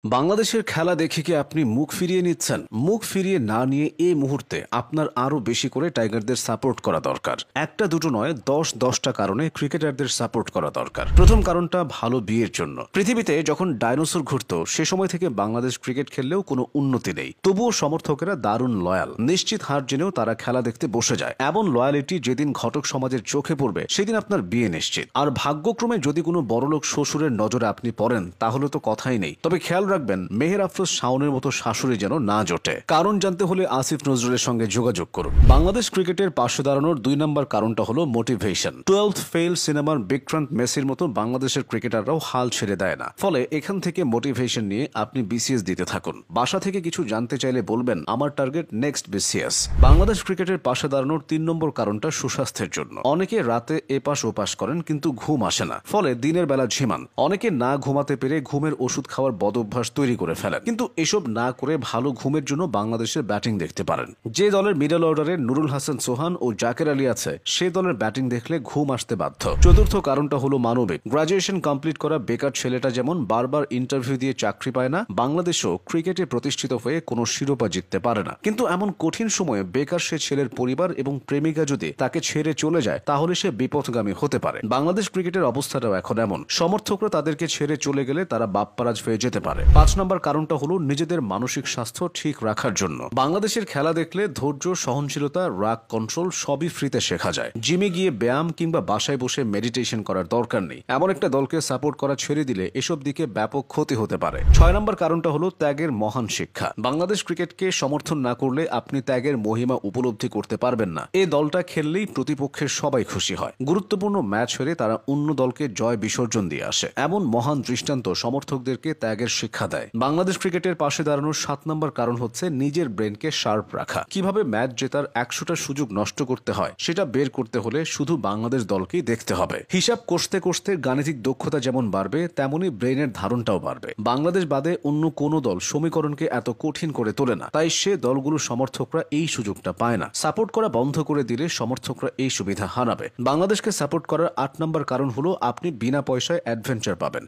বাংলাদেশের খেলা দেখে কি আপনি মুখ ফিরিয়ে নিচ্ছেন? মুখ ফিরিয়ে না নিয়ে এই মুহূর্তে আপনার আরো বেশি করে টাইগারদের সাপোর্ট করা দরকার। একটা দুটো নয়, 10-10টা কারণে ক্রিকেটারদের সাপোর্ট করা দরকার। প্রথম কারণটা ভালো বিয়ের জন্য। পৃথিবীতে যখন ডাইনোসর ঘুরতো সে সময় থেকে বাংলাদেশ ক্রিকেট খেললেও কোনো উন্নতি নেই, তবুও সমর্থকেরা দারুণ লয়াল। নিশ্চিত হার জেনেও তারা খেলা দেখতে বসে যায়। এমন লয়ালিটি যেদিন ঘটক সমাজের চোখে পড়বে সেদিন আপনার বিয়ে নিশ্চিত। আর ভাগ্যক্রমে যদি কোনো বড়লোক শ্বশুরের নজরে আপনি পড়েন তাহলে তো কথাই নেই। তবে খেয়াল রাখবেন, মেহের আফরোজ শাওনের মতো শাশুড়ি যেন না জোটে। কারণ জানতে হলে আসিফ নজরুলের সঙ্গে যোগাযোগ করুন। বাংলাদেশ ক্রিকেটের পাশে দাঁড়ানোর 2 নম্বর কারণটা হলো মোটিভেশন। 12th ফেল সিনেমার বিক্রান্ত মেসির মতো বাংলাদেশের ক্রিকেটাররাও হাল ছেড়ে দেয় না। ফলে এখান থেকে মোটিভেশন নিয়ে আপনি বিসিএস দিতে থাকুন। বাসা থেকে কিছু জানতে চাইলে বলবেন, আমার টার্গেট নেক্সট বিসিএস। বাংলাদেশ ক্রিকেটের পাশে দাঁড়ানোর 3 নম্বর কারণটা সুস্বাস্থ্যের জন্য। অনেকে রাতে এপাশ ওপাশ করেন কিন্তু ঘুম আসে না, ফলে দিনের বেলা ঝিমান। অনেকে না ঘুমাতে পেরে ঘুমের ওষুধ খাওয়ার বদঅভ্যাস তৈরি করে ফেলেন। কিন্তু এসব না করে ভালো ঘুমের জন্য বাংলাদেশের ব্যাটিং দেখতে পারেন। যে দলের মিডল অর্ডারে নুরুল হাসান সোহান ও জাকের আলী আছে সে দলের ব্যাটিং দেখলে ঘুম আসতে বাধ্য। চতুর্থ কারণটা হলো মানবিক। গ্রাজুয়েশন কমপ্লিট করা বেকার ছেলেটা যেমন বারবার ইন্টারভিউ দিয়ে চাকরি পায় না, বাংলাদেশও ক্রিকেটে প্রতিষ্ঠিত হয়ে কোনো শিরোপা জিততে পারে না। কিন্তু এমন কঠিন সময়ে বেকার সে ছেলের পরিবার এবং প্রেমিকা যদি তাকে ছেড়ে চলে যায় তাহলে সে বিপথগামী হতে পারে। বাংলাদেশ ক্রিকেটের অবস্থাটাও এখন এমন। সমর্থকরা তাদেরকে ছেড়ে চলে গেলে তারা বাপ্পারাজ হয়ে যেতে পারে। 5 নম্বর কারণটা হলো নিজেদের মানসিক স্বাস্থ্য ঠিক রাখার জন্য। বাংলাদেশের খেলা দেখলে ধৈর্য, সহনশীলতা, রাগ কন্ট্রোল সবই ফ্রিতে শেখা যায়। জিমে গিয়ে ব্যায়াম কিংবা বাসায় বসে মেডিটেশন করার দরকার নেই। এমন একটা দলকে সাপোর্ট করা ছেড়ে দিলে এসব দিকে ব্যাপক ক্ষতি হতে পারে। 6 নম্বর কারণটা হলো ত্যাগের মহান শিক্ষা। বাংলাদেশ ক্রিকেটকে সমর্থন না করলে আপনি ত্যাগের মহিমা উপলব্ধি করতে পারবেন না। এই দলটা খেললেই প্রতিপক্ষের সবাই খুশি হয়। গুরুত্বপূর্ণ ম্যাচ হেরে তারা অন্য দলকে জয় বিসর্জন দিয়ে আসে। এমন মহান দৃষ্টান্ত সমর্থকদেরকে ত্যাগের শিক্ষা দেয়। বাংলাদেশ ক্রিকেটের পাশে দাঁড়ানোর 7 নম্বর কারণ হচ্ছে নিজের ব্রেনকে শার্প রাখা। কিভাবে ম্যাচ জেতার 100টা সুযোগ নষ্ট করতে হয় সেটা বের করতে হলে শুধু বাংলাদেশ দলকেই দেখতে হবে। হিসাব কষতে কষতে গাণিতিক দক্ষতা যেমন বাড়বে তেমনি ব্রেনের ধারণটাও বাড়বে। বাংলাদেশ বাদে অন্য কোনো দল সমীকরণকে এত কঠিন করে তোলে না, তাই সে দলগুলোর সমর্থকরা এই সুযোগটা পায় না। সাপোর্ট করা বন্ধ করে দিলে সমর্থকরা এই সুবিধা হারাবে। বাংলাদেশকে সাপোর্ট করার 8 নম্বর কারণ হলো আপনি বিনা পয়সায় অ্যাডভেঞ্চার পাবেন।